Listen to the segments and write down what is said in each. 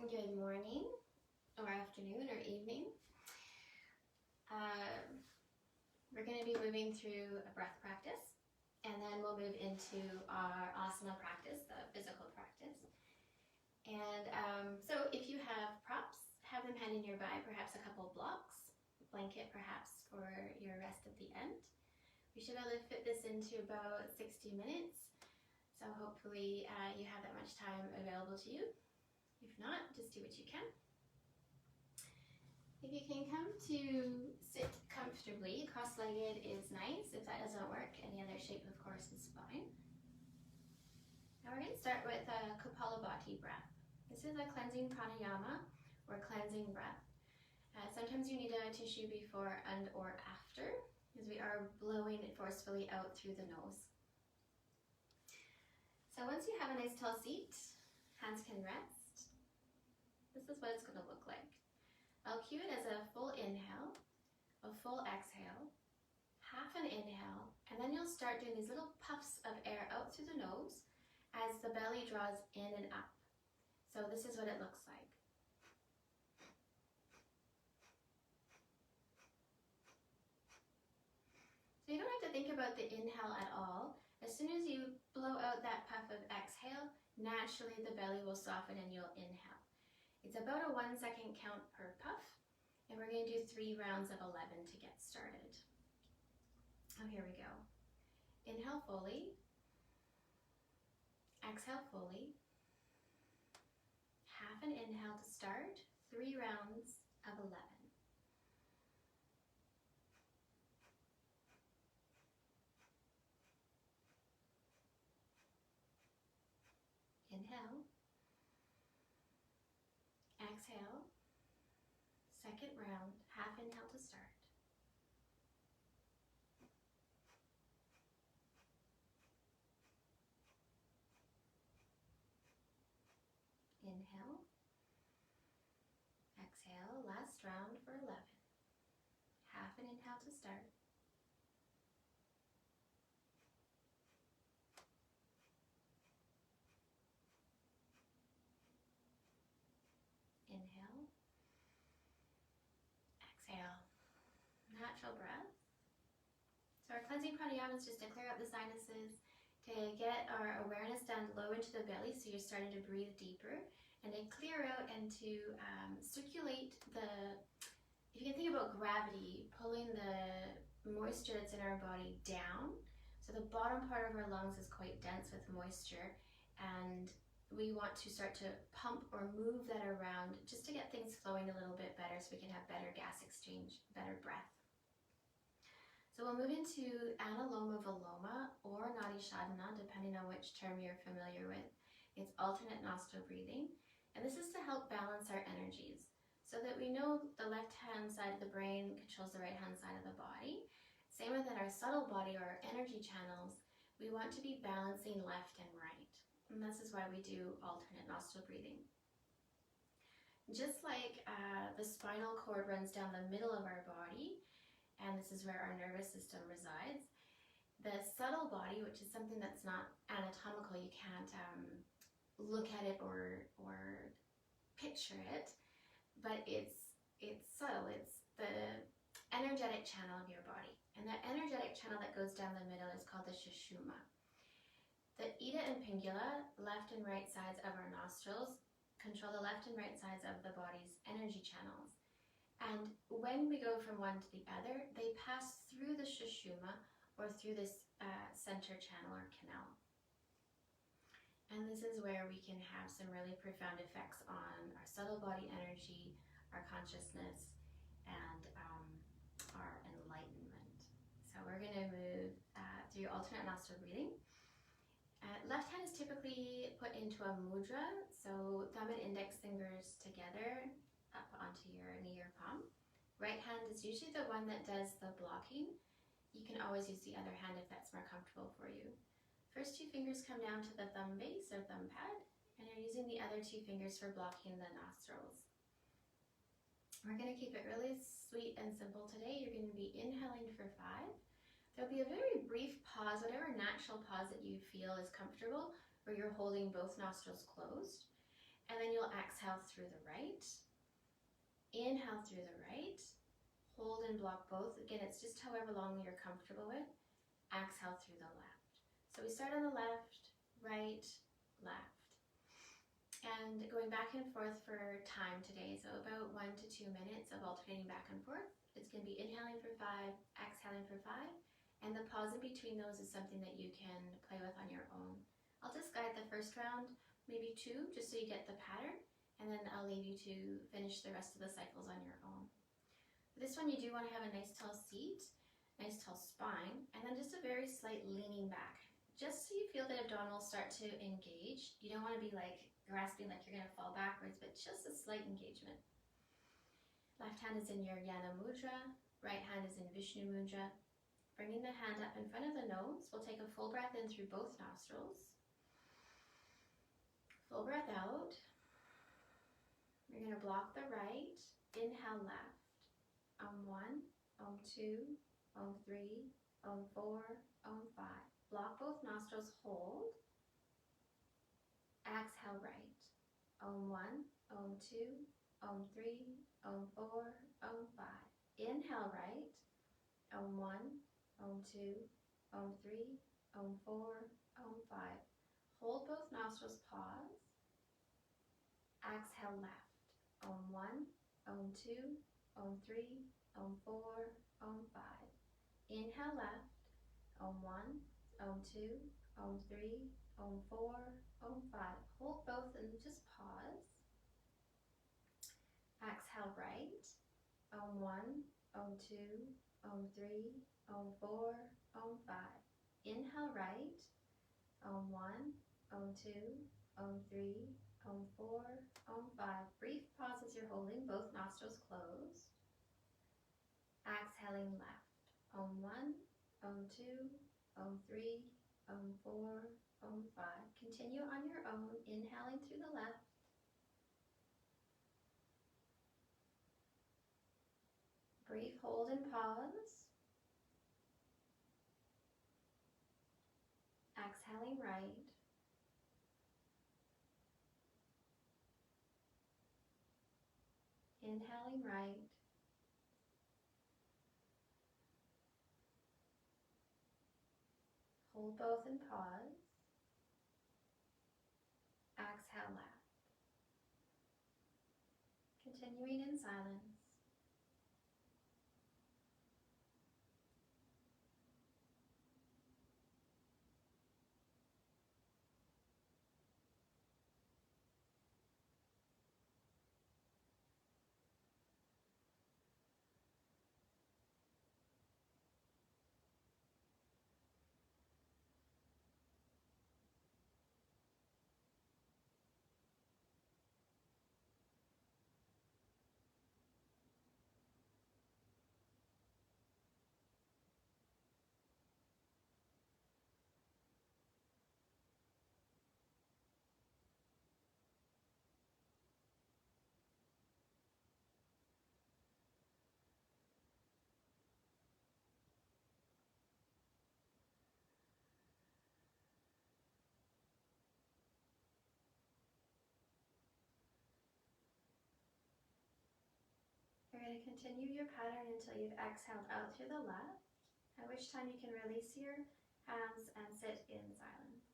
Good morning, or afternoon, or evening. We're going to be moving through a breath practice, and then we'll move into our asana practice, the physical practice. And so if you have props, have them handy nearby, perhaps a couple blocks, a blanket perhaps for your rest at the end. We should be able to fit this into about 60 minutes, so hopefully you have that much time available to you. If not, just do what you can. If you can come to sit comfortably, cross-legged is nice. If that doesn't work, any other shape, of course, is fine. Now we're going to start with a Kapalabhati breath. This is a cleansing pranayama or cleansing breath. Sometimes you need a tissue before and or after, as we are blowing it forcefully out through the nose. So once you have a nice tall seat, hands can rest. This is what it's going to look like. I'll cue it as a full inhale, a full exhale, half an inhale, and then you'll start doing these little puffs of air out through the nose as the belly draws in and up. So this is what it looks like. So you don't have to think about the inhale at all. As soon as you blow out that puff of exhale, naturally the belly will soften and you'll inhale. It's about a 1 second count per puff, and we're going to do 3 rounds of 11 to get started. Oh, here we go. Inhale fully, exhale fully, half an inhale to start, 3 rounds of 11. Inhale, exhale, second round, half inhale to start. Inhale, exhale, last round for 11. Half an inhale to start. Inhale, exhale, natural breath. So our cleansing pranayama is just to clear out the sinuses, to get our awareness down low into the belly so you're starting to breathe deeper, and to clear out and to circulate if you can think about gravity, pulling the moisture that's in our body down. So the bottom part of our lungs is quite dense with moisture, and we want to start to pump or move that around just to get things flowing a little bit better so we can have better gas exchange, better breath. So we'll move into Anuloma Viloma or Nadi Shodhana, depending on which term you're familiar with. It's alternate nostril breathing, and this is to help balance our energies so that we know the left-hand side of the brain controls the right-hand side of the body. Same within our subtle body or our energy channels, we want to be balancing left and right. And this is why we do alternate nostril breathing. Just like the spinal cord runs down the middle of our body, and this is where our nervous system resides, the subtle body, which is something that's not anatomical, you can't look at it or picture it, but it's subtle. It's the energetic channel of your body. And that energetic channel that goes down the middle is called the Sushumna. The Ida and Pingula, left and right sides of our nostrils, control the left and right sides of the body's energy channels. And when we go from one to the other, they pass through the Sushumna or through this center channel or canal. And this is where we can have some really profound effects on our subtle body energy, our consciousness, and our enlightenment. So we're going to move through alternate nostril breathing. Left hand is typically put into a mudra, so thumb and index fingers together up onto your knee or palm. Right hand is usually the one that does the blocking. You can always use the other hand if that's more comfortable for you. First 2 fingers come down to the thumb base or thumb pad, and you're using the other 2 fingers for blocking the nostrils. We're going to keep it really sweet and simple today. You're going to be inhaling for 5. There'll be a very brief pause, whatever natural pause that you feel is comfortable, where you're holding both nostrils closed. And then you'll exhale through the right. Inhale through the right. Hold and block both. Again, it's just however long you're comfortable with. Exhale through the left. So we start on the left, right, left. And going back and forth for time today, so about 1 to 2 minutes of alternating back and forth. It's going to be inhaling for 5, exhaling for 5, and the pause in between those is something that you can play with on your own. I'll just guide the first round, maybe 2, just so you get the pattern, and then I'll leave you to finish the rest of the cycles on your own. For this one, you do want to have a nice tall seat, nice tall spine, and then just a very slight leaning back, just so you feel the abdominals start to engage. You don't want to be like grasping like you're going to fall backwards, but just a slight engagement. Left hand is in your Yana Mudra, right hand is in Vishnu Mudra. Bringing the hand up in front of the nose, we'll take a full breath in through both nostrils. Full breath out. We're going to block the right, inhale left. 1, 2, 3, 4, 5. Block both nostrils, hold. Exhale right. 1, 2, 3, 4, 5. Inhale right. 1, 2, 3, 4, 5. Hold both nostrils, pause. Exhale left. 1, 2, 3, 4, 5. Inhale left. 1, 2, 3, 4, 5. Hold both and just pause. Exhale right. 1, 2, 3, 4, 5. Inhale right. 1, 2, 3, 4, 5. Brief pause as you're holding both nostrils closed. Exhaling left. 1, 2, 3, 4, 5. Continue on your own, inhaling through the left. Brief hold and pause. Exhaling right. Inhaling right. Hold both and pause. Exhale left. Continuing in silence. You're going to continue your pattern until you've exhaled out through the left, at which time you can release your hands and sit in silence.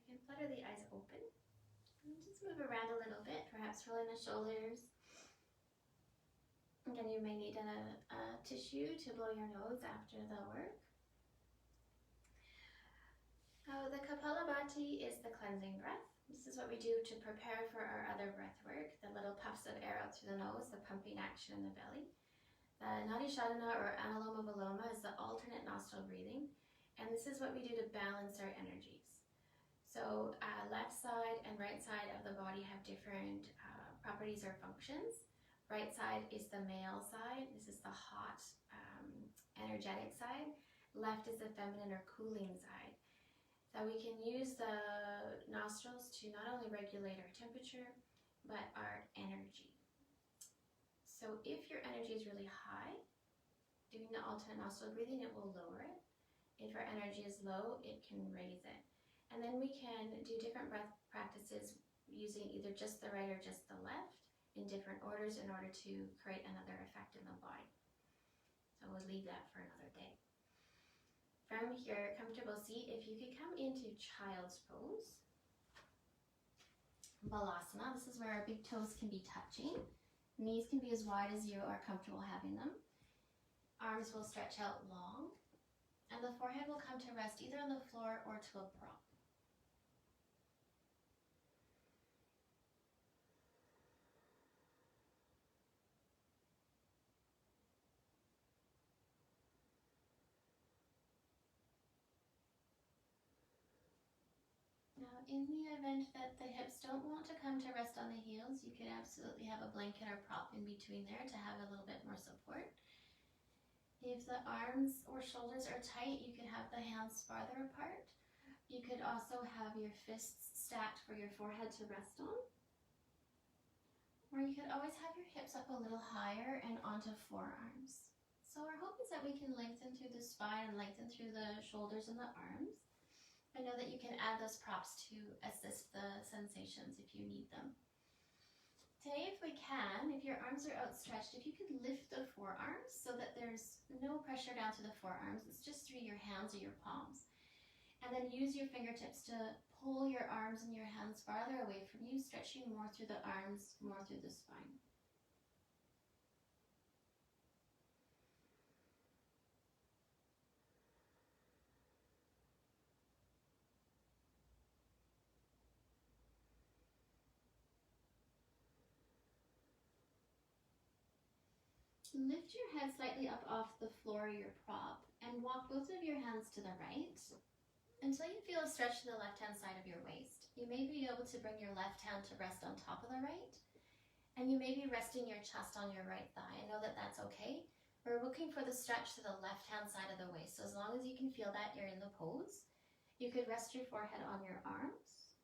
You can flutter the eyes open and just move around a little bit, perhaps rolling the shoulders. Again, you may need a tissue to blow your nose after the work. Kapalabhati is the cleansing breath. This is what we do to prepare for our other breath work, the little puffs of air out through the nose, the pumping action in the belly. The Nadi Shodhana or Anuloma Viloma is the alternate nostril breathing, and this is what we do to balance our energies. So left side and right side of the body have different properties or functions. Right side is the male side. This is the hot, energetic side. Left is the feminine or cooling side. So we can use the nostrils to not only regulate our temperature, but our energy. So if your energy is really high, doing the alternate nostril breathing, it will lower it. If our energy is low, it can raise it. And then we can do different breath practices using either just the right or just the left in different orders in order to create another effect in the body. So we'll leave that for another day. From here, comfortable seat, if you could come into child's pose. Balasana, this is where our big toes can be touching. Knees can be as wide as you are comfortable having them. Arms will stretch out long, and the forehead will come to rest either on the floor or to a prop. Now, in the event that the hips don't want to come to rest on the heels, you can absolutely have a blanket or prop in between there to have a little bit more support. If the arms or shoulders are tight, you can have the hands farther apart. You could also have your fists stacked for your forehead to rest on. Or you could always have your hips up a little higher and onto forearms. So our hope is that we can lengthen through the spine and lengthen through the shoulders and the arms. I know that you can add those props to assist the sensations if you need them. Today, if we can, if your arms are outstretched, if you could lift the forearms so that there's no pressure down to the forearms, it's just through your hands or your palms. And then use your fingertips to pull your arms and your hands farther away from you, stretching more through the arms, more through the spine. Lift your head slightly up off the floor or your prop and walk both of your hands to the right until you feel a stretch to the left-hand side of your waist. You may be able to bring your left hand to rest on top of the right, and you may be resting your chest on your right thigh. I know that that's okay. We're looking for the stretch to the left-hand side of the waist, so as long as you can feel that, you're in the pose. You could rest your forehead on your arms.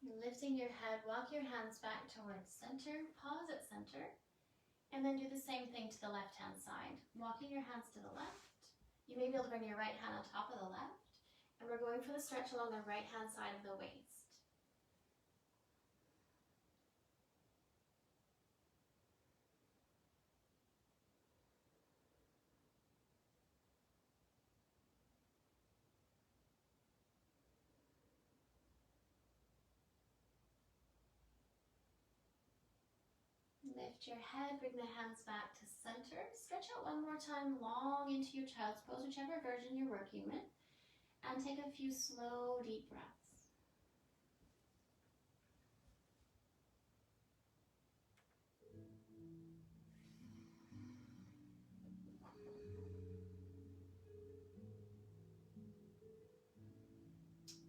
Lifting your head, walk your hands back towards center, pause at center, and then do the same thing to the left-hand side. Walking your hands to the left. You may be able to bring your right hand on top of the left, and we're going for the stretch along the right-hand side of the waist. Lift your head, bring the hands back to center. Stretch out one more time, long into your child's pose, whichever version you're working with. And take a few slow, deep breaths.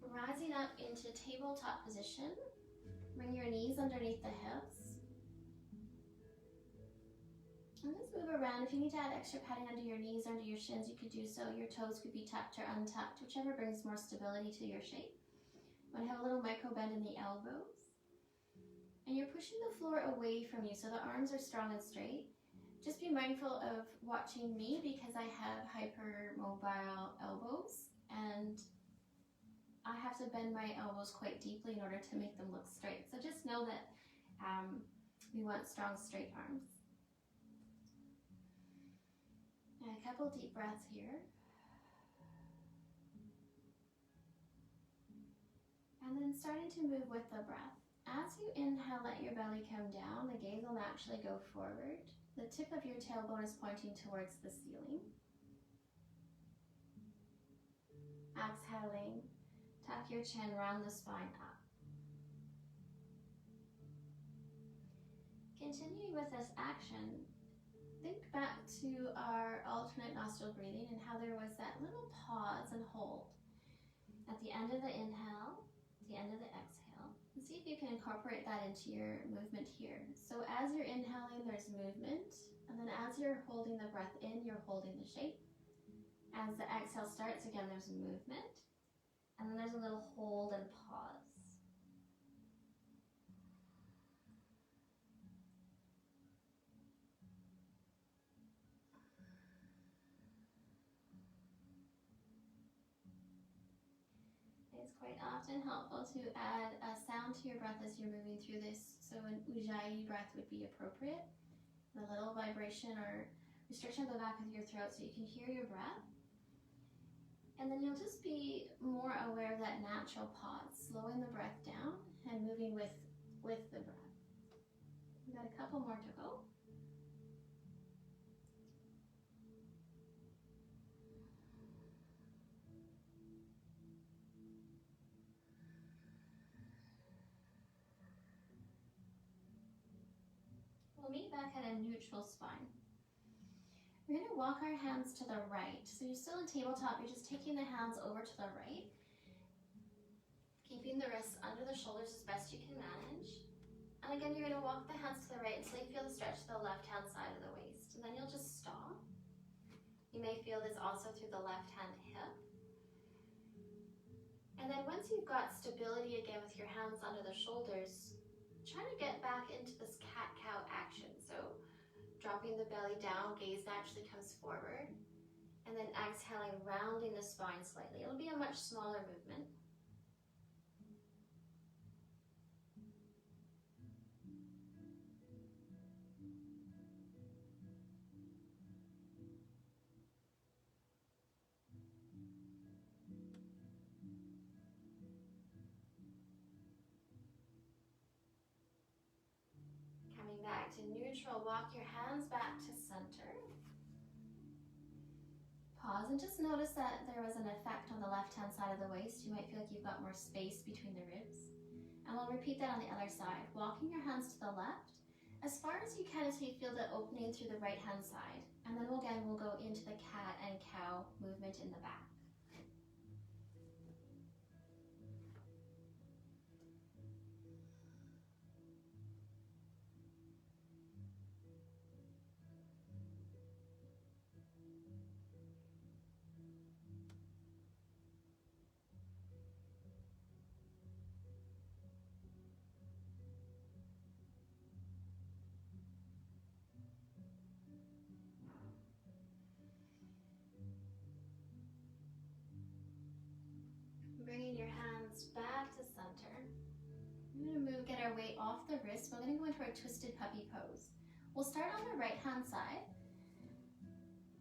Rising up into tabletop position. Bring your knees underneath the hips. And let's move around. If you need to add extra padding under your knees, under your shins, you could do so. Your toes could be tucked or untucked, whichever brings more stability to your shape. You want to have a little micro bend in the elbows. And you're pushing the floor away from you so the arms are strong and straight. Just be mindful of watching me because I have hypermobile elbows and I have to bend my elbows quite deeply in order to make them look straight. So just know that we want strong, straight arms. And a couple deep breaths here. And then starting to move with the breath. As you inhale, let your belly come down. The gaze will naturally go forward. The tip of your tailbone is pointing towards the ceiling. Exhaling, tuck your chin, round the spine up. Continuing with this action, think back to our alternate nostril breathing and how there was that little pause and hold at the end of the inhale, the end of the exhale. And see if you can incorporate that into your movement here. So as you're inhaling, there's movement. And then as you're holding the breath in, you're holding the shape. As the exhale starts, again, there's movement. And then there's a little hold and pause. It's quite often helpful to add a sound to your breath as you're moving through this. So an ujjayi breath would be appropriate. A little vibration or restriction of the back of your throat so you can hear your breath. And then you'll just be more aware of that natural pause, slowing the breath down and moving with the breath. We've got a couple more to go. We'll meet back at a neutral spine. We're going to walk our hands to the right. So you're still in tabletop, you're just taking the hands over to the right. Keeping the wrists under the shoulders as best you can manage. And again, you're going to walk the hands to the right until you feel the stretch to the left-hand side of the waist. And then you'll just stop. You may feel this also through the left-hand hip. And then once you've got stability again with your hands under the shoulders, try to get back into this cat-cow action. So dropping the belly down, gaze naturally comes forward. And then exhaling, rounding the spine slightly. It'll be a much smaller movement. Coming back to neutral, walk your hands back to center. Pause and just notice that there was an effect on the left-hand side of the waist. You might feel like you've got more space between the ribs. And we'll repeat that on the other side. Walking your hands to the left as far as you can until you feel the opening through the right-hand side. And then we'll go into the cat and cow movement in the back. Bringing your hands back to center. We're going to get our weight off the wrist. We're going to go into our twisted puppy pose. We'll start on the right-hand side.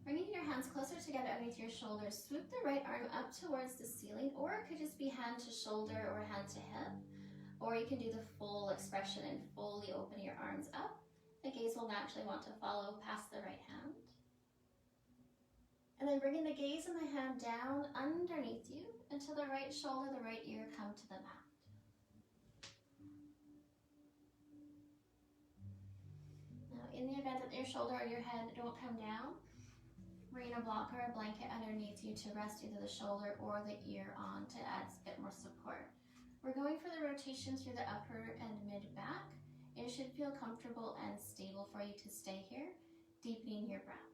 Bringing your hands closer together underneath your shoulders. Swoop the right arm up towards the ceiling, or it could just be hand to shoulder or hand to hip. Or you can do the full expression and fully open your arms up. The gaze will naturally want to follow past the right hand. And then bringing the gaze and the hand down underneath you until the right shoulder, the right ear come to the mat. Now, in the event that your shoulder or your head don't come down, bring a block or a blanket underneath you to rest either the shoulder or the ear on to add a bit more support. We're going for the rotation through the upper and mid back. It should feel comfortable and stable for you to stay here, deepening your breath.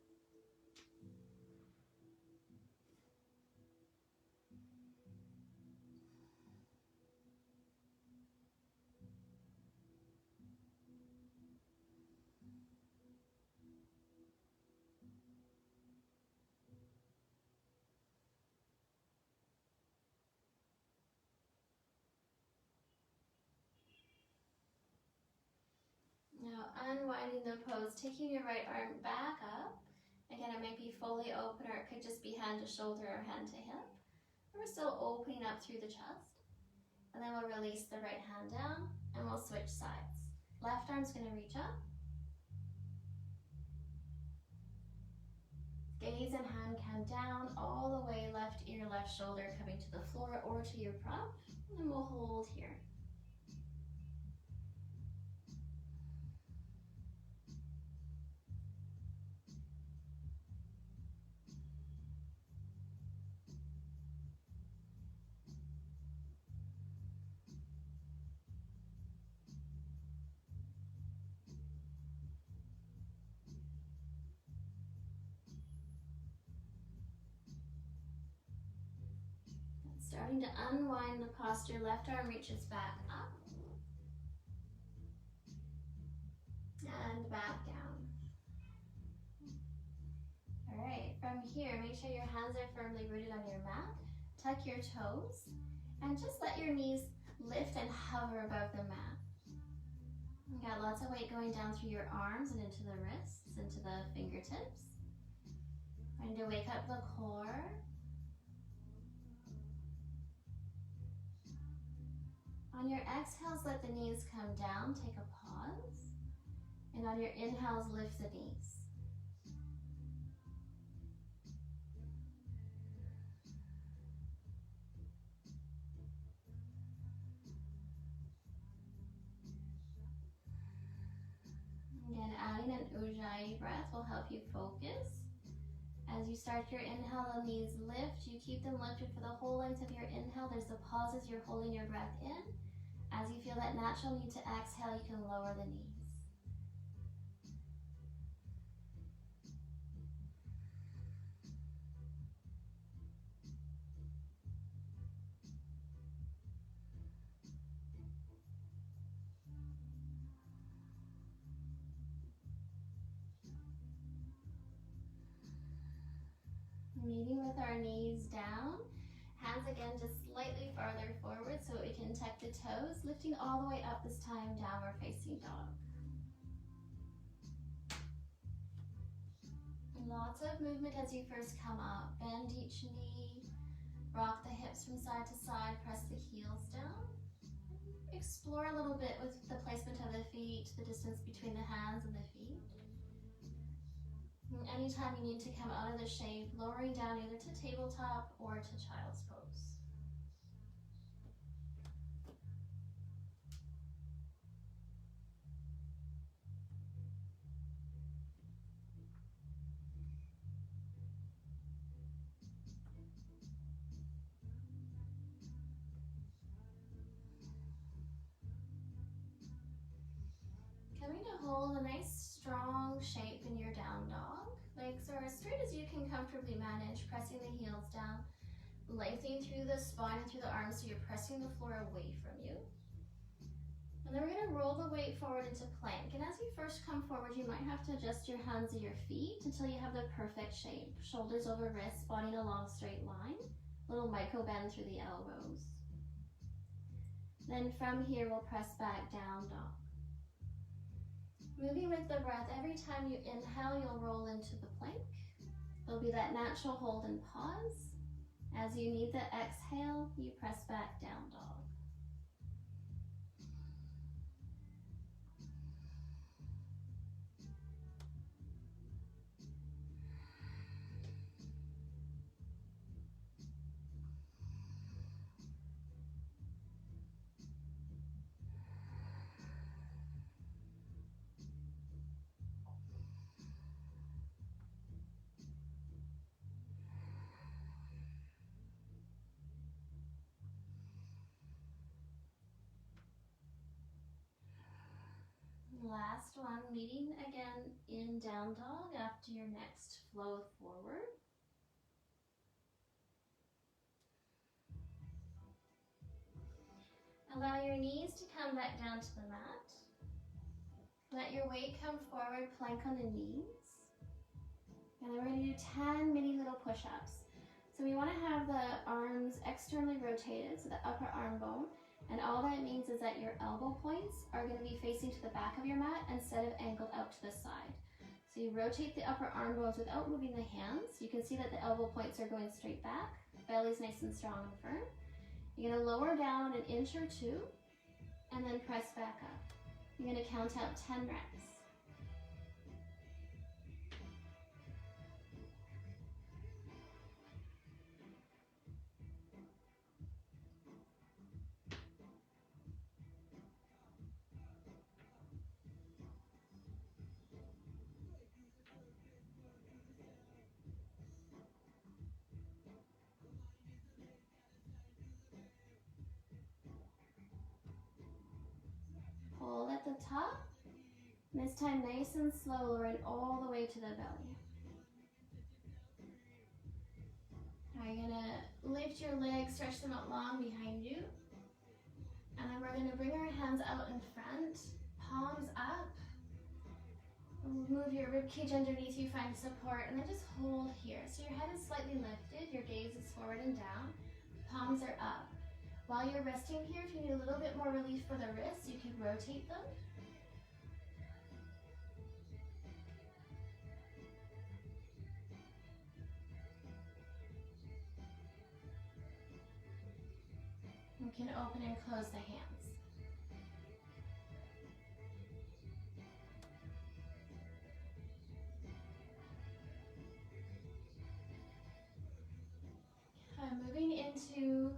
Now unwinding the pose, taking your right arm back up. Again, it might be fully open or it could just be hand to shoulder or hand to hip. We're still opening up through the chest. And then we'll release release the right hand down, and we'll switch sides. Left arm's going to reach up. Gaze and hand come down all the way, left ear, left shoulder coming to the floor or to your prop, and we'll hold here. Starting to unwind the posture, left arm reaches back up and back down. All right, from here, make sure your hands are firmly rooted on your mat. Tuck your toes and just let your knees lift and hover above the mat. You got lots of weight going down through your arms and into the wrists, into the fingertips. Trying to wake up the core. On your exhales, let the knees come down, take a pause. And on your inhales, lift the knees. Again, adding an Ujjayi breath will help you focus. As you start your inhale, the knees lift. You keep them lifted for the whole length of your inhale. There's the pauses, you're holding your breath in. As you feel that natural need to exhale, you can lower the knees. Meeting with our knees down. Hands again just slightly farther forward so we can tuck the toes, lifting all the way up this time, downward facing dog. Lots of movement as you first come up. Bend each knee, rock the hips from side to side, press the heels down. Explore a little bit with the placement of the feet, the distance between the hands and the feet. And anytime you need to come out of the shape, lowering down either to tabletop or to child's pose. Coming to hold a nice strong shape in your down dog. Legs are as straight as you can comfortably manage, pressing the heels down, lengthening through the spine and through the arms so you're pressing the floor away from you. And then we're going to roll the weight forward into plank. And as you first come forward, you might have to adjust your hands and your feet until you have the perfect shape. Shoulders over wrists, body in a long straight line. Little micro bend through the elbows. Then from here, we'll press back down dog. Moving with the breath, every time you inhale, you'll roll into the plank. There'll be that natural hold and pause. As you need the exhale, you press back down dog. Last one, meeting again in down dog after your next flow forward. Allow your knees to come back down to the mat. Let your weight come forward, plank on the knees. And then we're going to do 10 mini little push-ups. So we want to have the arms externally rotated, so the upper arm bone. And all that means is that your elbow points are going to be facing to the back of your mat instead of angled out to the side. So you rotate the upper arm bones without moving the hands. You can see that the elbow points are going straight back. Belly's nice and strong and firm. You're going to lower down an inch or two and then press back up. You're going to count out 10 reps. Hold at the top. This time nice and slow, lowering all the way to the belly. Now you're going to lift your legs, stretch them out long behind you. And then we're going to bring our hands out in front, palms up. Move your rib cage underneath you, find support, and then just hold here. So your head is slightly lifted, your gaze is forward and down, palms are up. While you're resting here, if you need a little bit more relief for the wrists, you can rotate them. You can open and close the hands. Moving into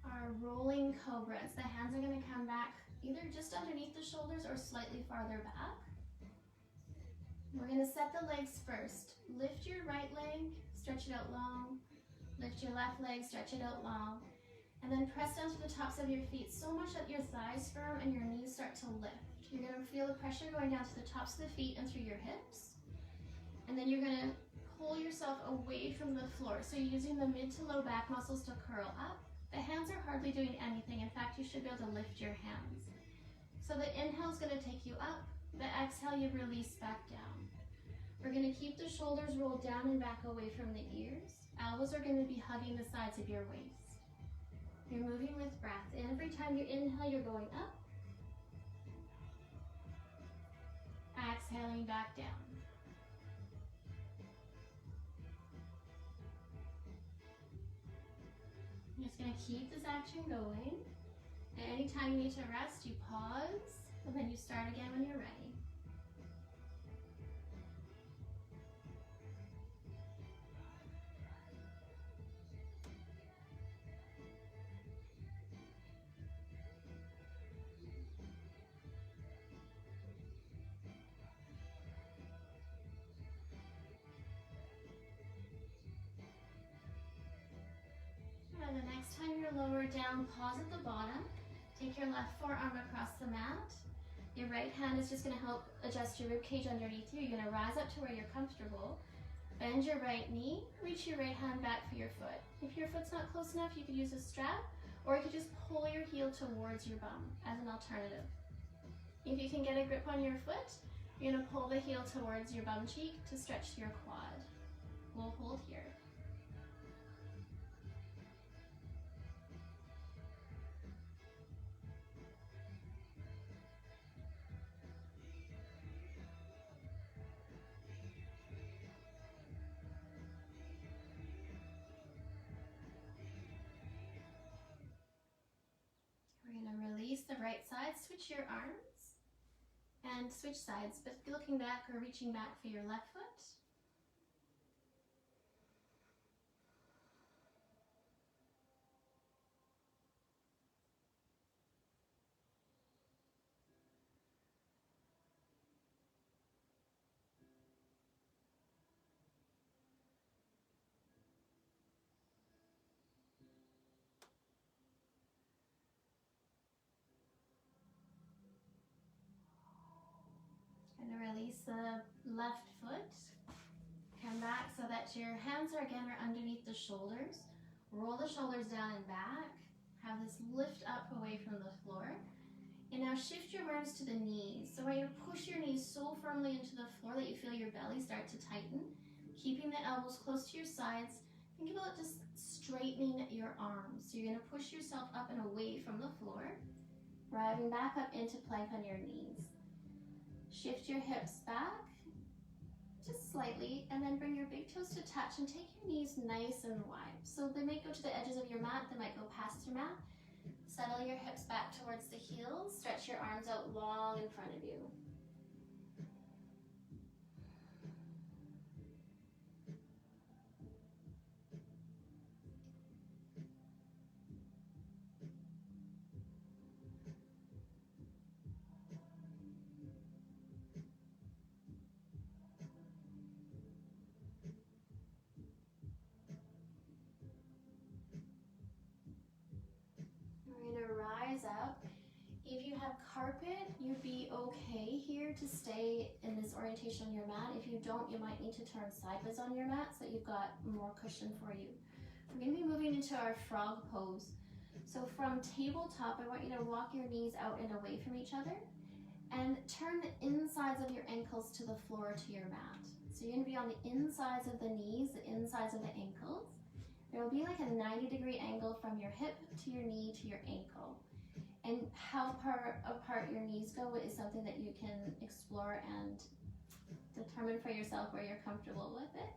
our rolling cobras. The hands are going to come back either just underneath the shoulders or slightly farther back. We're going to set the legs first. Lift your right leg, stretch it out long. Lift your left leg, stretch it out long. And then press down to the tops of your feet so much that your thighs firm and your knees start to lift. You're going to feel the pressure going down to the tops of the feet and through your hips. And then you're going to pull yourself away from the floor. So you're using the mid to low back muscles to curl up. The hands are hardly doing anything. In fact, you should be able to lift your hands. So the inhale is going to take you up. The exhale, you release back down. We're going to keep the shoulders rolled down and back away from the ears. Elbows are going to be hugging the sides of your waist. You're moving with breath. Every time you inhale, you're going up. Exhaling back down. I'm just going to keep this action going. And anytime you need to rest, you pause, and then you start again when you're ready. And the next time you're lowered down, pause at the bottom. Take your left forearm across the mat. Your right hand is just going to help adjust your rib cage underneath you. You're going to rise up to where you're comfortable. Bend your right knee. Reach your right hand back for your foot. If your foot's not close enough, you could use a strap, or you could just pull your heel towards your bum as an alternative. If you can get a grip on your foot, you're going to pull the heel towards your bum cheek to stretch your quad. We'll hold here. We're going to release the right side, switch your arms, and switch sides, but looking back or reaching back for your left foot. Going to release the left foot. Come back so that your hands are again underneath the shoulders. Roll the shoulders down and back. Have this lift up away from the floor. And now shift your awareness to the knees. So I want you to push your knees so firmly into the floor that you feel your belly start to tighten. Keeping the elbows close to your sides. Think about just straightening your arms. So you're going to push yourself up and away from the floor. Arriving back up into plank on your knees. Shift your hips back, just slightly, and then bring your big toes to touch and take your knees nice and wide. So they might go to the edges of your mat, they might go past your mat. Settle your hips back towards the heels. Stretch your arms out long in front of you. We're gonna rise up. If you have carpet, you'd be okay here to stay in this orientation on your mat. If you don't, you might need to turn sideways on your mat so that you've got more cushion for you. We're gonna be moving into our frog pose. So from tabletop, I want you to walk your knees out and away from each other and turn the insides of your ankles to the floor to your mat. So you're gonna be on the insides of the knees, the insides of the ankles. There will be like a 90-degree angle from your hip to your knee to your ankle. And how far apart your knees go is something that you can explore and determine for yourself where you're comfortable with it.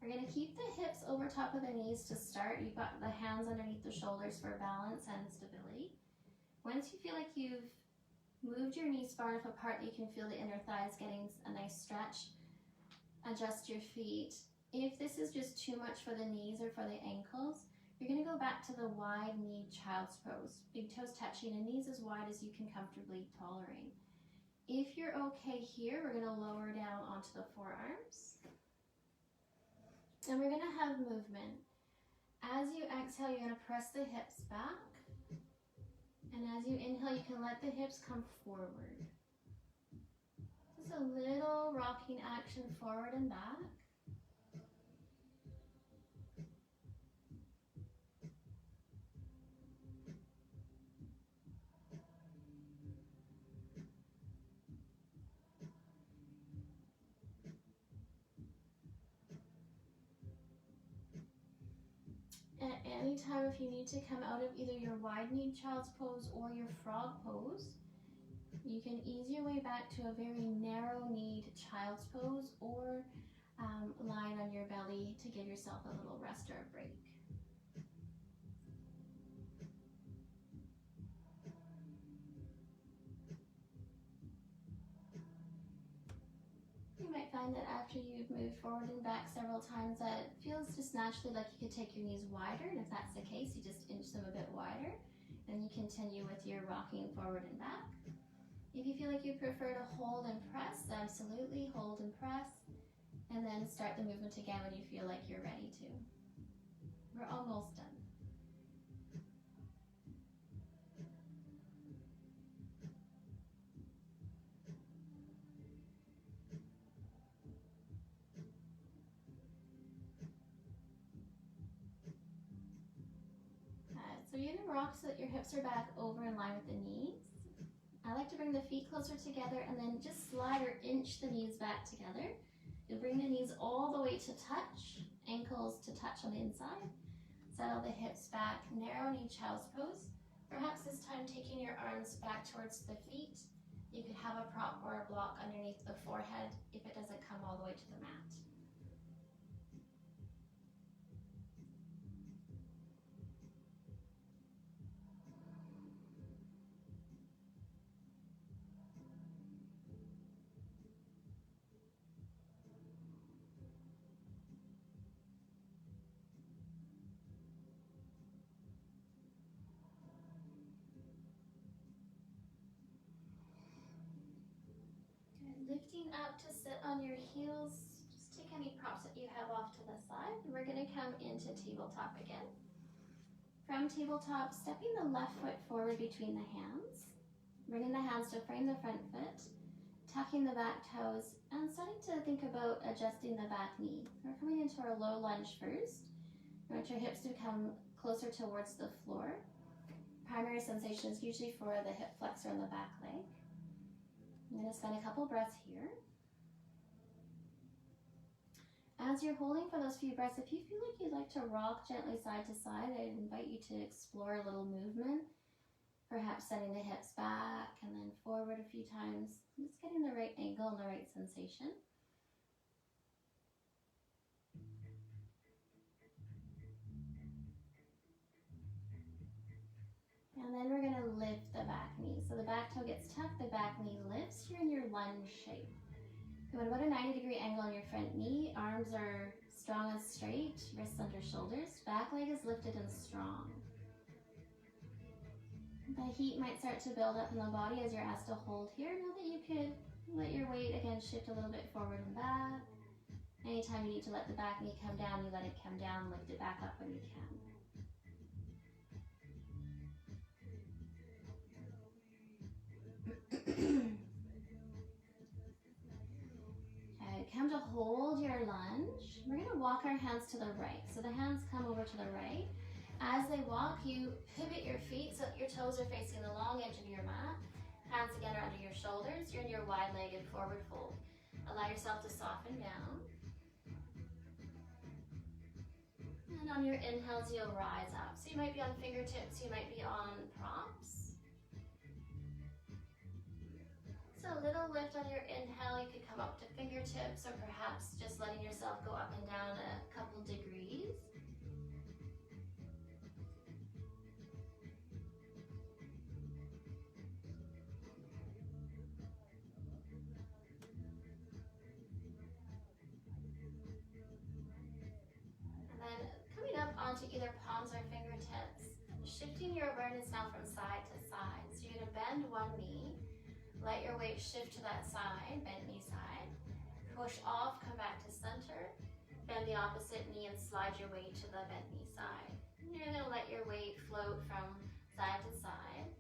We're going to keep the hips over top of the knees to start. You've got the hands underneath the shoulders for balance and stability. Once you feel like you've moved your knees far enough apart that you can feel the inner thighs getting a nice stretch, adjust your feet. If this is just too much for the knees or for the ankles, you're going to go back to the wide-kneed child's pose. Big toes touching and knees as wide as you can comfortably tolerate. If you're okay here, we're going to lower down onto the forearms. And we're going to have movement. As you exhale, you're going to press the hips back. And as you inhale, you can let the hips come forward. Just a little rocking action forward and back. At any time, if you need to come out of either your wide-kneed child's pose or your frog pose, you can ease your way back to a very narrow-kneed child's pose or lying on your belly to give yourself a little rest or a break. You might find that after you've moved forward and back several times that it feels just naturally like you could take your knees wider, and if that's the case, you just inch them a bit wider, and you continue with your rocking forward and back. If you feel like you prefer to hold and press, absolutely hold and press, and then start the movement again when you feel like you're ready to. We're almost done. So you're going to rock so that your hips are back over in line with the knees. I like to bring the feet closer together and then just slide or inch the knees back together. You'll bring the knees all the way to touch, ankles to touch on the inside. Settle the hips back, narrow knee child's pose. Perhaps this time taking your arms back towards the feet. You could have a prop or a block underneath the forehead if it doesn't come all the way to the mat. Lifting up to sit on your heels, just take any props that you have off to the side. And we're going to come into tabletop again. From tabletop, stepping the left foot forward between the hands, bringing the hands to frame the front foot, tucking the back toes, and starting to think about adjusting the back knee. We're coming into our low lunge first. We want your hips to come closer towards the floor. Primary sensation is usually for the hip flexor and the back leg. I'm going to spend a couple breaths here. As you're holding for those few breaths, if you feel like you'd like to rock gently side to side, I invite you to explore a little movement. Perhaps sending the hips back and then forward a few times. Just getting the right angle and the right sensation. And then we're gonna lift the back knee. So the back toe gets tucked, the back knee lifts. You're in your lunge shape. You want about a 90-degree angle on your front knee. Arms are strong and straight, wrists under shoulders. Back leg is lifted and strong. The heat might start to build up in the body as you're asked to hold here. Know that you could let your weight again shift a little bit forward and back. Anytime you need to let the back knee come down, you let it come down, lift it back up when you can. Okay, come to hold your lunge. We're going to walk our hands to the right. So the hands come over to the right. As they walk, you pivot your feet so that your toes are facing the long edge of your mat. Hands again are under your shoulders. You're in your wide-legged forward fold. Allow yourself to soften down. And on your inhales, you'll rise up. So you might be on fingertips, you might be on props. So a little lift on your inhale, you could come up to fingertips or perhaps just letting yourself go up and down a couple degrees. And then coming up onto either palms or fingertips, shifting your awareness now from side to side. So you're going to bend one knee, let your weight shift to that side, bent knee side. Push off, come back to center. Bend the opposite knee and slide your weight to the bent knee side. And you're going to let your weight float from side to side.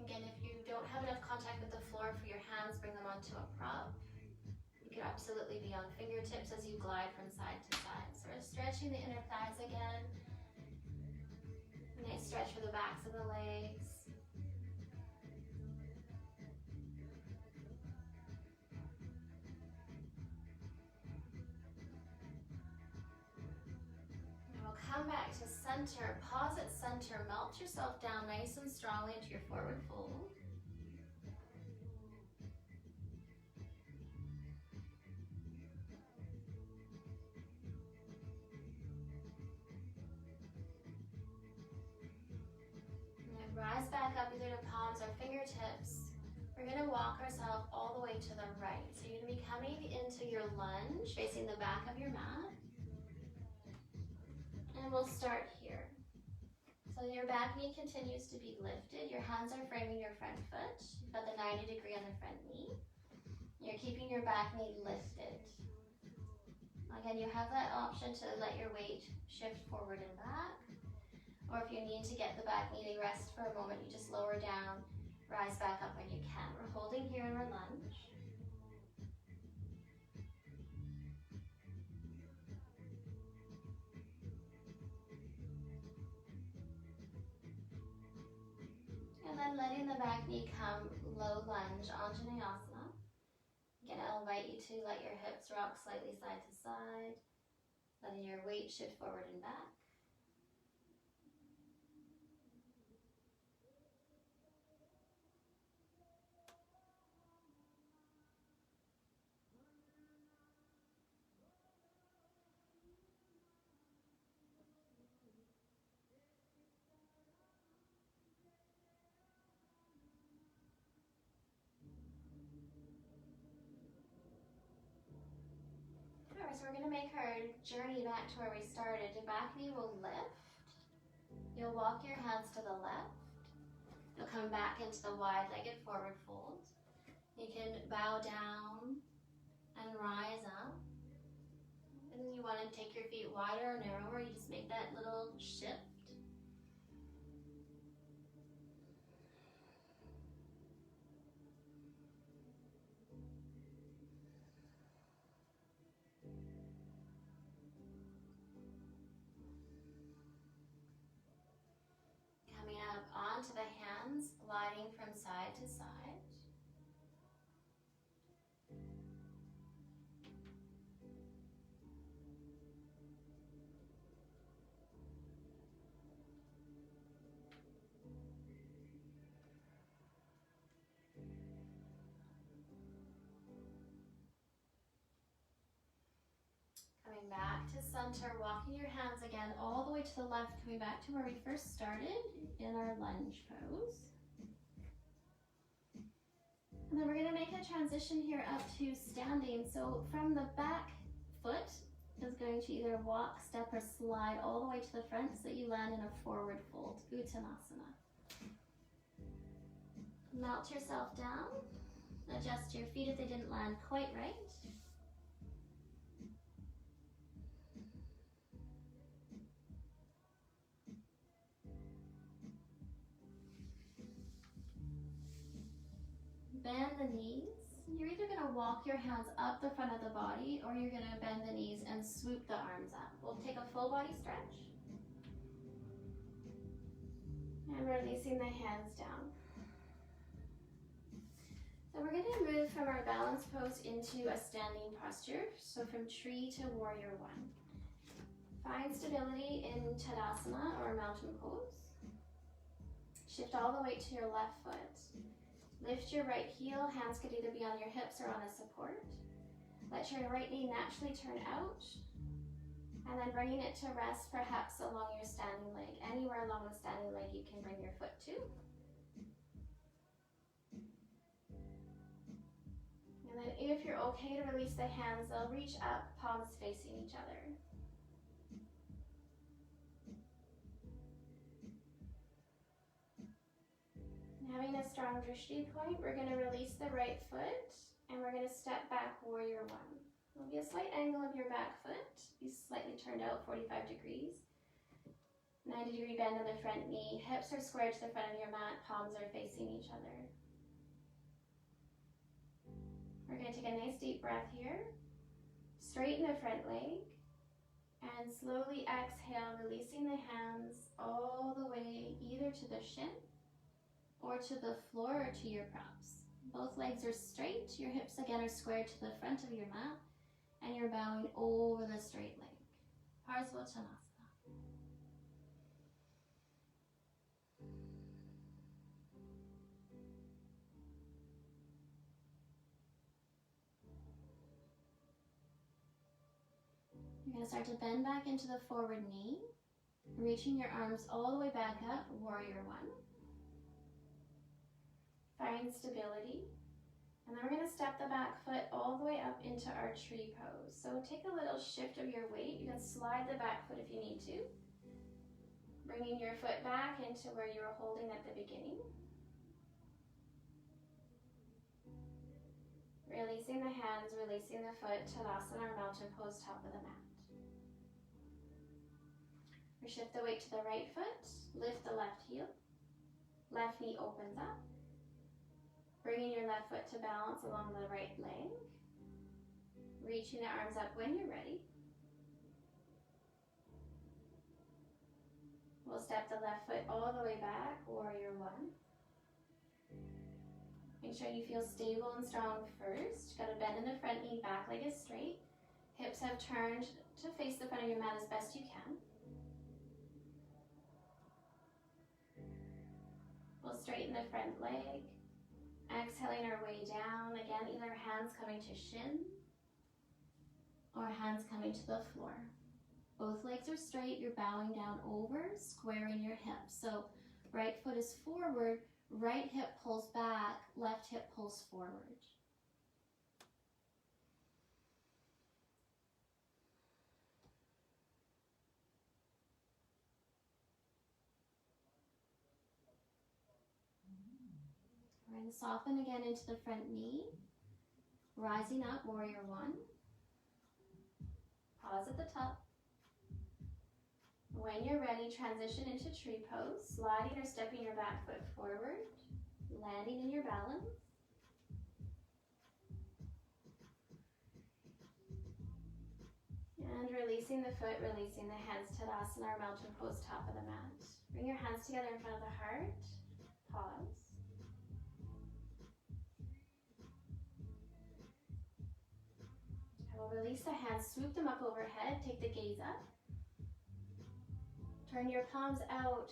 Again, if you don't have enough contact with the floor for your hands, bring them onto a prop. You could absolutely be on fingertips as you glide from side to side. So we're stretching the inner thighs again. Nice stretch for the backs of the legs. Come back to center, pause at center, melt yourself down nice and strongly into your forward fold. And then rise back up either to palms or fingertips. We're going to walk ourselves all the way to the right. So you're going to be coming into your lunge, facing the back of your mat. And we'll start here. So your back knee continues to be lifted. Your hands are framing your front foot. You've got the 90-degree on the front knee. You're keeping your back knee lifted. Again, you have that option to let your weight shift forward and back. Or if you need to get the back knee to rest for a moment, you just lower down, rise back up when you can. We're holding here in our lunge. And then letting the back knee come low lunge onto Navasana. Again, I'll invite you to let your hips rock slightly side to side, letting your weight shift forward and back. Alright, so we're going to make our journey back to where we started. The back knee will lift. You'll walk your hands to the left. You'll come back into the wide-legged forward fold. You can bow down and rise up. And then you want to take your feet wider or narrower. You just make that little shift. Coming up onto the hands, gliding from side to side. Coming back to center, walking your hands again all the way to the left, coming back to where we first started in our lunge pose. And then we're going to make a transition here up to standing. So from the back foot is going to either walk, step, or slide all the way to the front so that you land in a forward fold, Uttanasana. Melt yourself down. Adjust your feet if they didn't land quite right. Bend the knees. You're either going to walk your hands up the front of the body or you're going to bend the knees and swoop the arms up. We'll take a full body stretch. And releasing the hands down. So we're going to move from our balance pose into a standing posture. So from tree to warrior one. Find stability in Tadasana or mountain pose. Shift all the way to your left foot. Lift your right heel, hands could either be on your hips or on a support. Let your right knee naturally turn out. And then bringing it to rest perhaps along your standing leg. Anywhere along the standing leg you can bring your foot to. And then if you're okay to release the hands, they'll reach up, palms facing each other. Having a strong drishti point, we're going to release the right foot and we're going to step back, warrior one. There'll be a slight angle of your back foot, be slightly turned out 45 degrees. 90-degree bend in the front knee, hips are squared to the front of your mat, palms are facing each other. We're going to take a nice deep breath here, straighten the front leg, and slowly exhale, releasing the hands all the way either to the shin or to the floor or to your props. Both legs are straight, your hips again are squared to the front of your mat, and you're bowing over the straight leg. Parsvottanasana. You're going to start to bend back into the forward knee, reaching your arms all the way back up, warrior one. Find stability. And then we're going to step the back foot all the way up into our tree pose. So take a little shift of your weight. You can slide the back foot if you need to. Bringing your foot back into where you were holding at the beginning. Releasing the hands, releasing the foot, Tadasana or mountain pose, top of the mat. We shift the weight to the right foot, lift the left heel. Left knee opens up. Bringing your left foot to balance along the right leg. Reaching the arms up when you're ready. We'll step the left foot all the way back, warrior one. Make sure you feel stable and strong first. Got to bend in the front knee, back leg is straight. Hips have turned to face the front of your mat as best you can. We'll straighten the front leg. Exhaling our way down, again, either hands coming to shin or hands coming to the floor. Both legs are straight, you're bowing down over, squaring your hips. So right foot is forward, right hip pulls back, left hip pulls forward. We're going to soften again into the front knee. Rising up, warrior one. Pause at the top. When you're ready, transition into tree pose, sliding or stepping your back foot forward, landing in your balance. And releasing the foot, releasing the hands, Tadasana or mountain pose, top of the mat. Bring your hands together in front of the heart. Pause. Release the hands, swoop them up overhead, take the gaze up. Turn your palms out,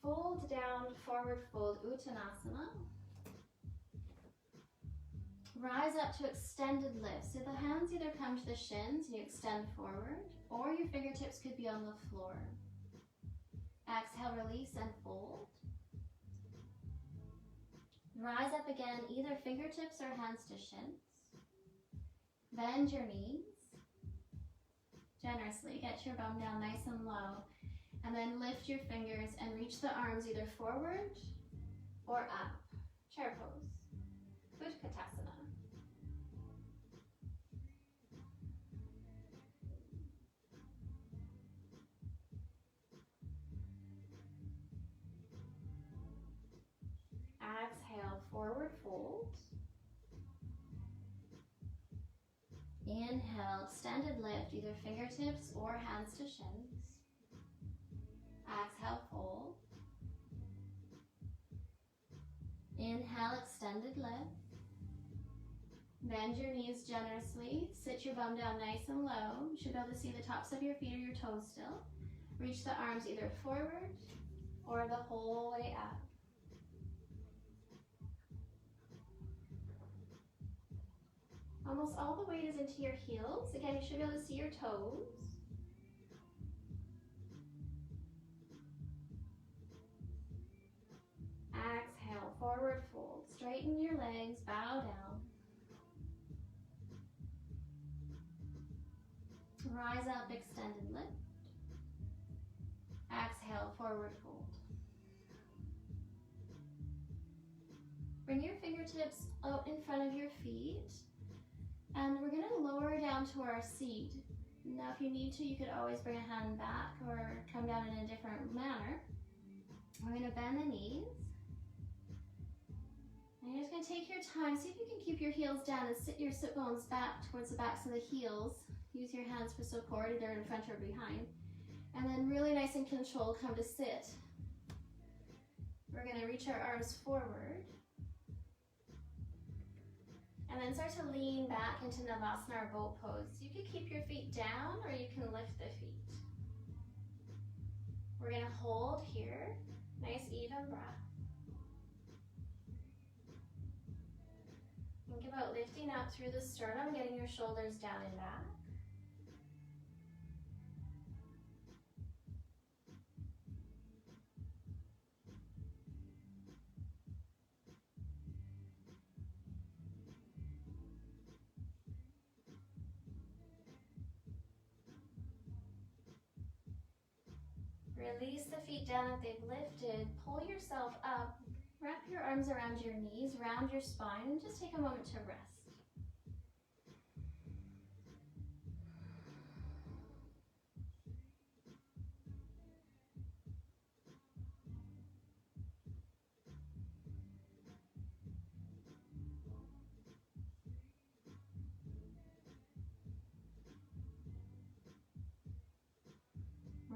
fold down, forward fold, Uttanasana. Rise up to extended lift. So the hands either come to the shins and you extend forward, or your fingertips could be on the floor. Exhale, release and fold. Rise up again, either fingertips or hands to shins. Bend your knees. Generously get your bum down nice and low. And then lift your fingers and reach the arms either forward or up. Chair pose. Utkatasana. Exhale, forward fold. Inhale, extended lift, either fingertips or hands to shins. Exhale, fold. Inhale, extended lift. Bend your knees generously. Sit your bum down nice and low. You should be able to see the tops of your feet or your toes still. Reach the arms either forward or the whole way up. Almost all the weight is into your heels. Again, you should be able to see your toes. Exhale, forward fold. Straighten your legs, bow down. Rise up, extended lift. Exhale, forward fold. Bring your fingertips out in front of your feet. And we're going to lower down to our seat. Now if you need to, you could always bring a hand back or come down in a different manner. We're going to bend the knees. And you're just going to take your time. See if you can keep your heels down and sit your sit bones back towards the backs of the heels. Use your hands for support, either in front or behind. And then really nice and controlled, come to sit. We're going to reach our arms forward. And then start to lean back into Navasana or boat pose. You can keep your feet down or you can lift the feet. We're going to hold here. Nice even breath. Think about lifting up through the sternum, getting your shoulders down and back. Release the feet down if they've lifted. Pull yourself up. Wrap your arms around your knees, round your spine, and just take a moment to rest.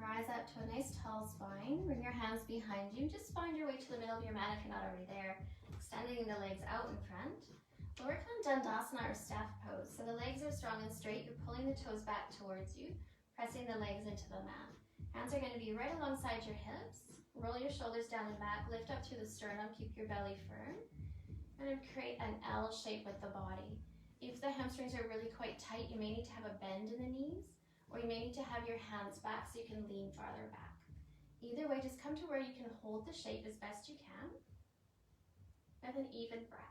Rise up to a nice tall spine. Bring your hands behind you. Just find your way to the middle of your mat if you're not already there. Extending the legs out in front. We'll work on Dandasana or staff pose. So the legs are strong and straight. You're pulling the toes back towards you, pressing the legs into the mat. Hands are going to be right alongside your hips. Roll your shoulders down and back. Lift up through the sternum. Keep your belly firm. And then create an L shape with the body. If the hamstrings are really quite tight, you may need to have a bend in the knees. Or you may need to have your hands back so you can lean farther back. Either way, just come to where you can hold the shape as best you can. With an even breath.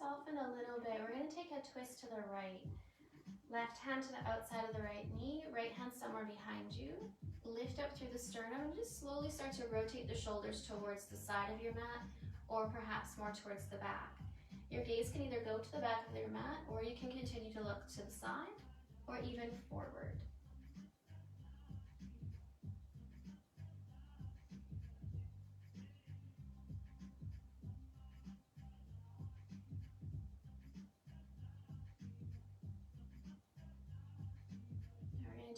Soften a little bit. We're going to take a twist to the right. Left hand to the outside of the right knee, right hand somewhere behind you. Lift up through the sternum and just slowly start to rotate the shoulders towards the side of your mat or perhaps more towards the back. Your gaze can either go to the back of your mat or you can continue to look to the side or even forward.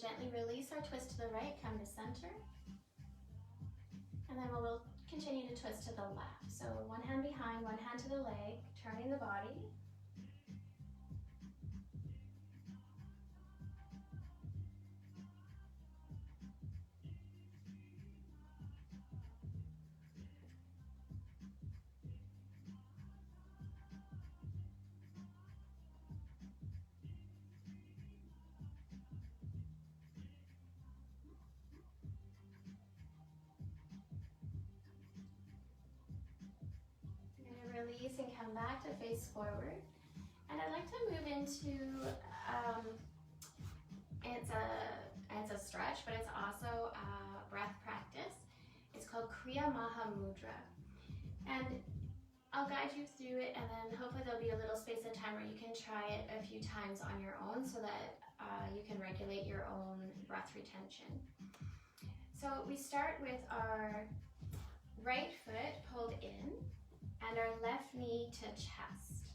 Gently release our twist to the right, come to center. And then we'll Continue to twist to the left. So one hand behind, one hand to the leg, turning the body. Release and come back to face forward. And I'd like to move into, it's a stretch, but it's also a breath practice. It's called Kriya Maha Mudra. And I'll guide you through it, and then hopefully there'll be a little space and time where you can try it a few times on your own so that you can regulate your own breath retention. So we start with our right foot pulled in, and our left knee to chest.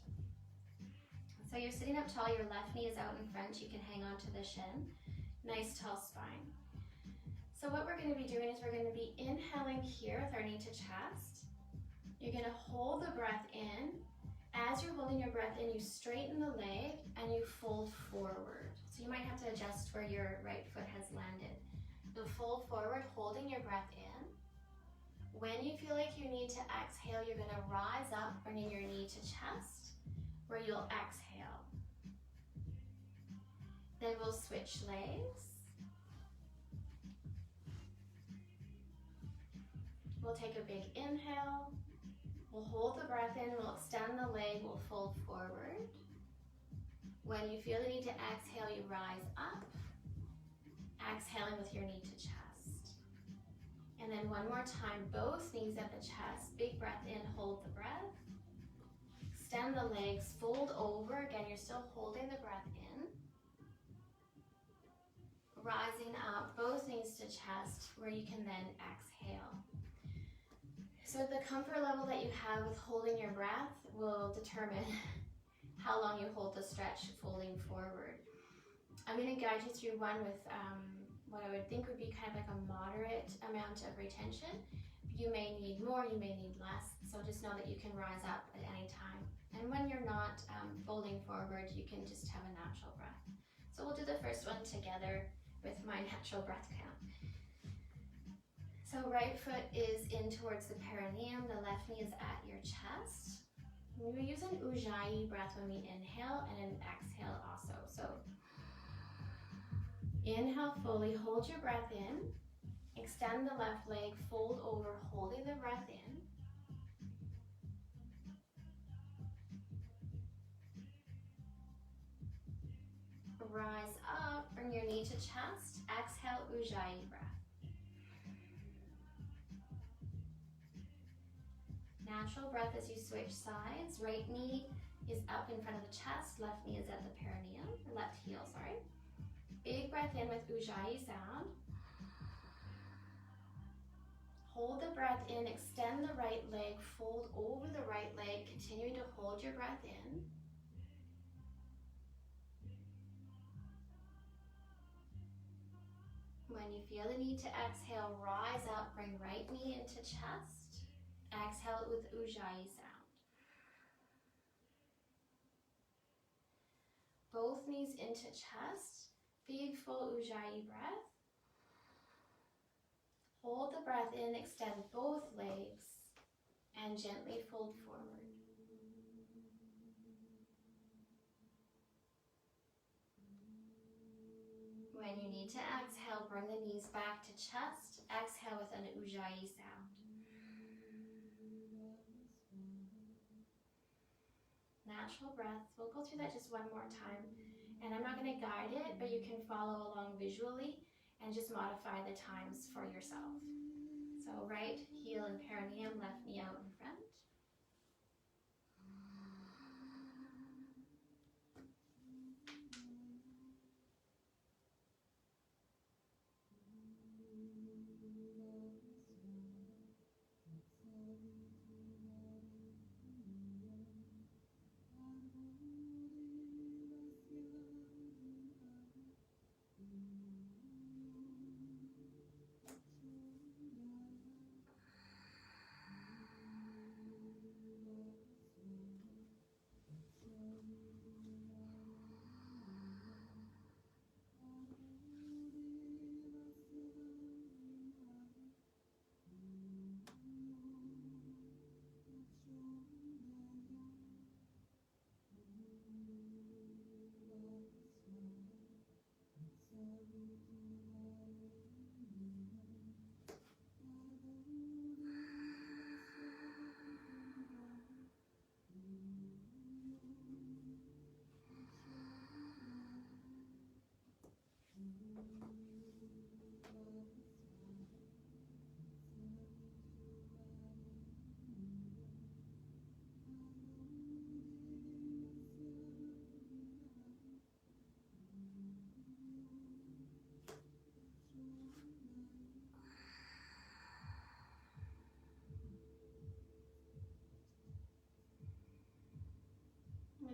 So you're sitting up tall, your left knee is out in front, you can hang on to the shin. Nice tall spine. So what we're going to be doing is we're going to be inhaling here with our knee to chest. You're going to hold the breath in. As you're holding your breath in, you straighten the leg and you fold forward. So you might have to adjust where your right foot has landed. You'll fold forward, holding your breath in. When you feel like you need to exhale, you're going to rise up, bringing your knee to chest, where you'll exhale. Then we'll switch legs. We'll take a big inhale. We'll hold the breath in, we'll extend the leg, we'll fold forward. When you feel the need to exhale, you rise up, exhaling with your knee to chest. And then one more time, both knees at the chest. Big breath in, hold the breath. Extend the legs, fold over. Again, you're still holding the breath in. Rising up, both knees to chest, where you can then exhale. So the comfort level that you have with holding your breath will determine how long you hold the stretch folding forward. I'm going to guide you through one with what I would think would be kind of like a moderate amount of retention. You may need more, you may need less, so just know that you can rise up at any time. And when you're not folding forward, you can just have a natural breath. So we'll do the first one together with my natural breath count. So right foot is in towards the perineum, the left knee is at your chest. We use an Ujjayi breath when we inhale and an exhale also. So inhale fully, hold your breath in, extend the left leg, fold over, holding the breath in. Rise up, bring your knee to chest, exhale, Ujjayi breath. Natural breath as you switch sides. Right knee is up in front of the chest, left knee is at the perineum, left heel, sorry. Big breath in with Ujjayi sound. Hold the breath in, extend the right leg, fold over the right leg, continuing to hold your breath in. When you feel the need to exhale, rise up, bring right knee into chest. Exhale with Ujjayi sound. Both knees into chest. Big full Ujjayi breath. Hold the breath in, extend both legs, and gently fold forward. When you need to exhale, bring the knees back to chest. Exhale with an Ujjayi sound. Natural breath. We'll go through that just one more time. And I'm not going to guide it, but you can follow along visually and just modify the times for yourself. So right heel and perineum, left knee out in front.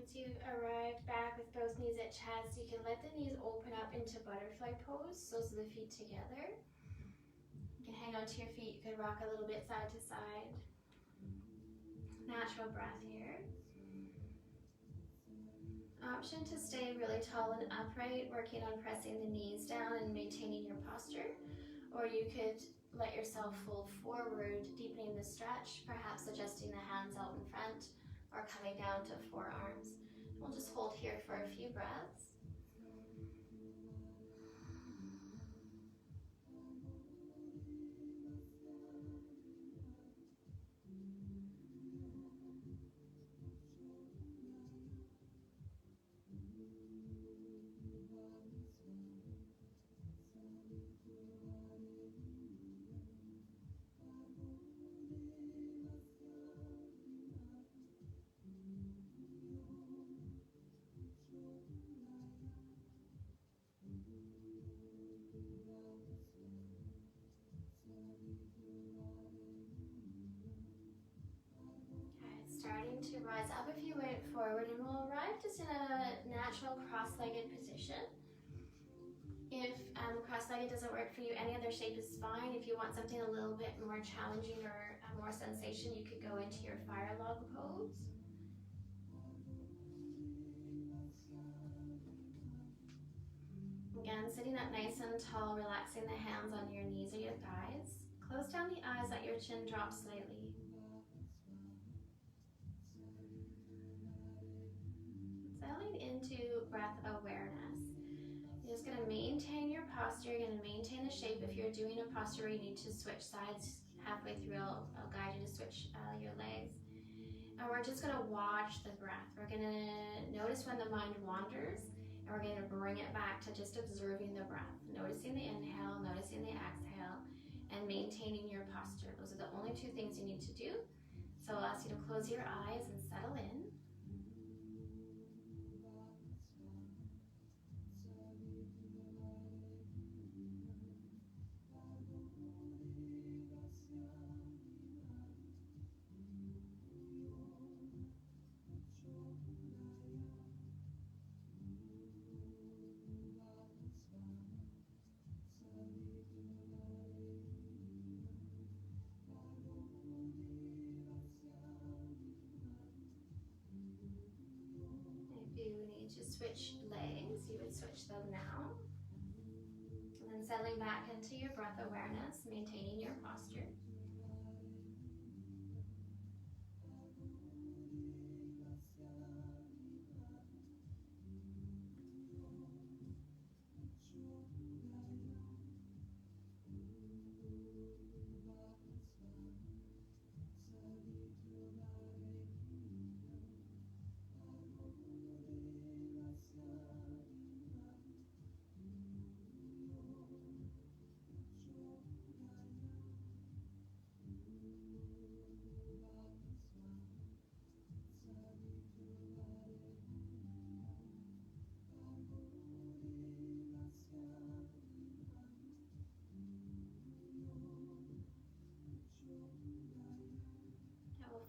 Once you arrive back with both knees at chest, you can let the knees open up into butterfly pose, soles of the feet together. You can hang onto your feet, you could rock a little bit side to side. Natural breath here. Option to stay really tall and upright, working on pressing the knees down and maintaining your posture. Or you could let yourself fold forward, deepening the stretch, perhaps adjusting the hands out in front or coming down to forearms. We'll just hold here for a few breaths. Starting to rise up if you went forward, and we'll arrive just in a natural cross-legged position. If cross-legged doesn't work for you, any other shape is fine. If you want something a little bit more challenging or more sensation, you could go into your fire log pose. Again, sitting up nice and tall, relaxing the hands on your knees or your thighs. Close down the eyes, let your chin drop slightly. Settling into breath awareness. You're just going to maintain your posture. You're going to maintain the shape. If you're doing a posture where you need to switch sides halfway through, I'll guide you to switch your legs. And we're just going to watch the breath. We're going to notice when the mind wanders, and we're going to bring it back to just observing the breath. Noticing the inhale, noticing the exhale, and maintaining your posture. Those are the only two things you need to do. So I'll ask you to close your eyes and settle in. Switch legs, you would switch them now. And then settling back into your breath awareness, maintaining your posture.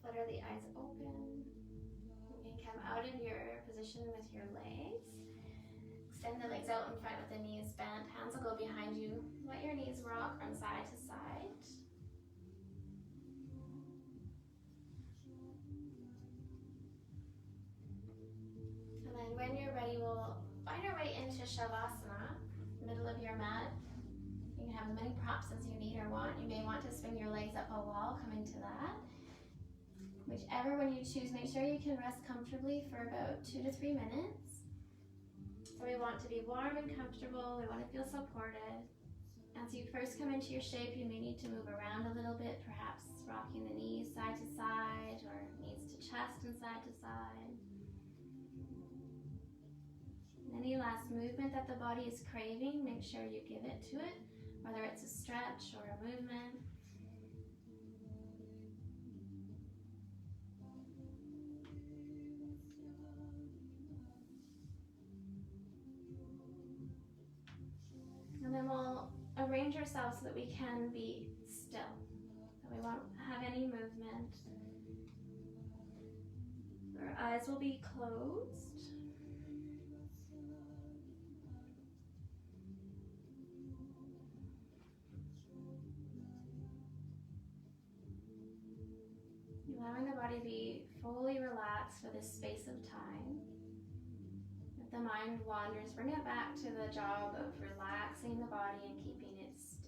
Flutter the eyes open. You can come out of your position with your legs. Extend the legs out in front with the knees bent. Hands will go behind you. Let your knees rock from side to side. And then when you're ready, we'll find our way into Shavasana, middle of your mat. You can have as many props as you need or want. You may want to swing your legs up a wall, come into that. Whichever one you choose, make sure you can rest comfortably for about 2 to 3 minutes. So we want to be warm and comfortable. We want to feel supported. As you first come into your shape, you may need to move around a little bit, perhaps rocking the knees side to side or knees to chest and side to side. Any last movement that the body is craving, make sure you give it to it, whether it's a stretch or a movement. And then we'll arrange ourselves so that we can be still. So we won't have any movement. Our eyes will be closed. Allowing the body to be fully relaxed for this space of time. If the mind wanders, bring it back to the job of relaxing the body and keeping it still.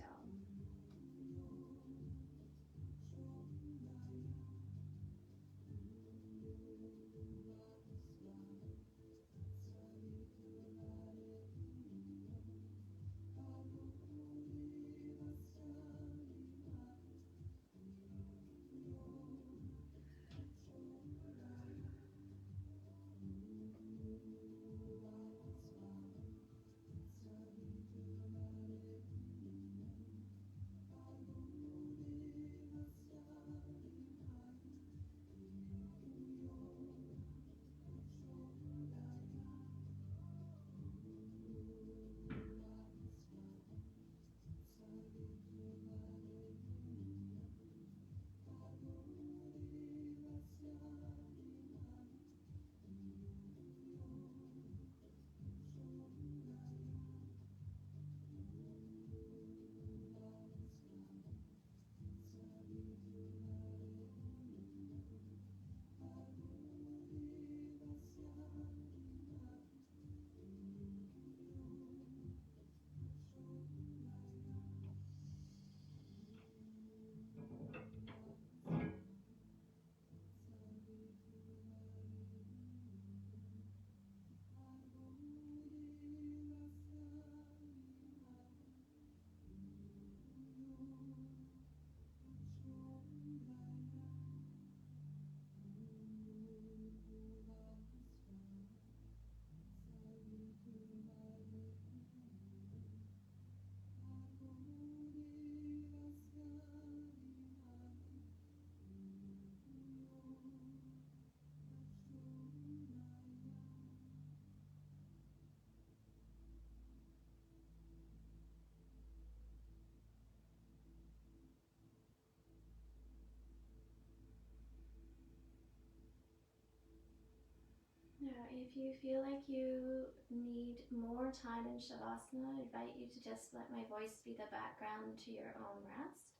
Now, if you feel like you need more time in Shavasana, I invite you to just let my voice be the background to your own rest.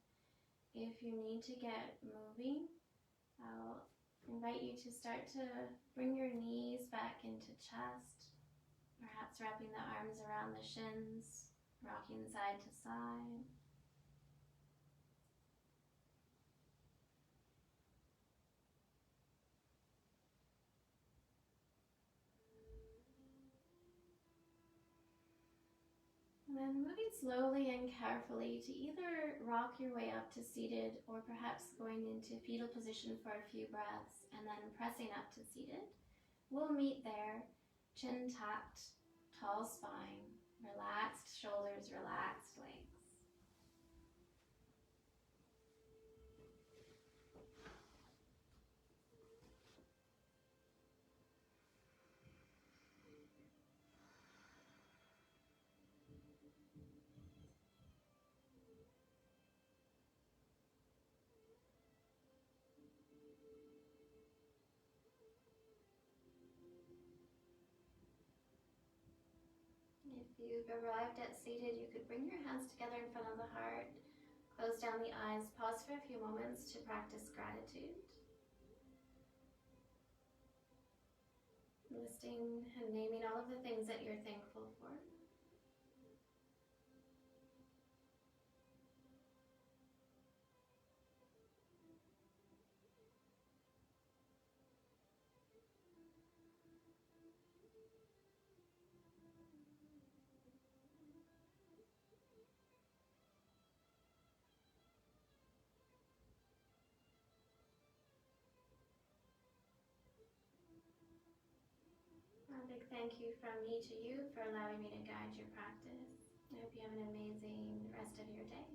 If you need to get moving, I'll invite you to start to bring your knees back into chest, perhaps wrapping the arms around the shins, rocking side to side. And then moving slowly and carefully to either rock your way up to seated or perhaps going into fetal position for a few breaths and then pressing up to seated. We'll meet there, chin tucked, tall spine, relaxed shoulders, relaxed legs. If you've arrived at seated, you could bring your hands together in front of the heart, close down the eyes, pause for a few moments to practice gratitude. Listing and naming all of the things that you're thankful for. A big thank you from me to you for allowing me to guide your practice. I hope you have an amazing rest of your day.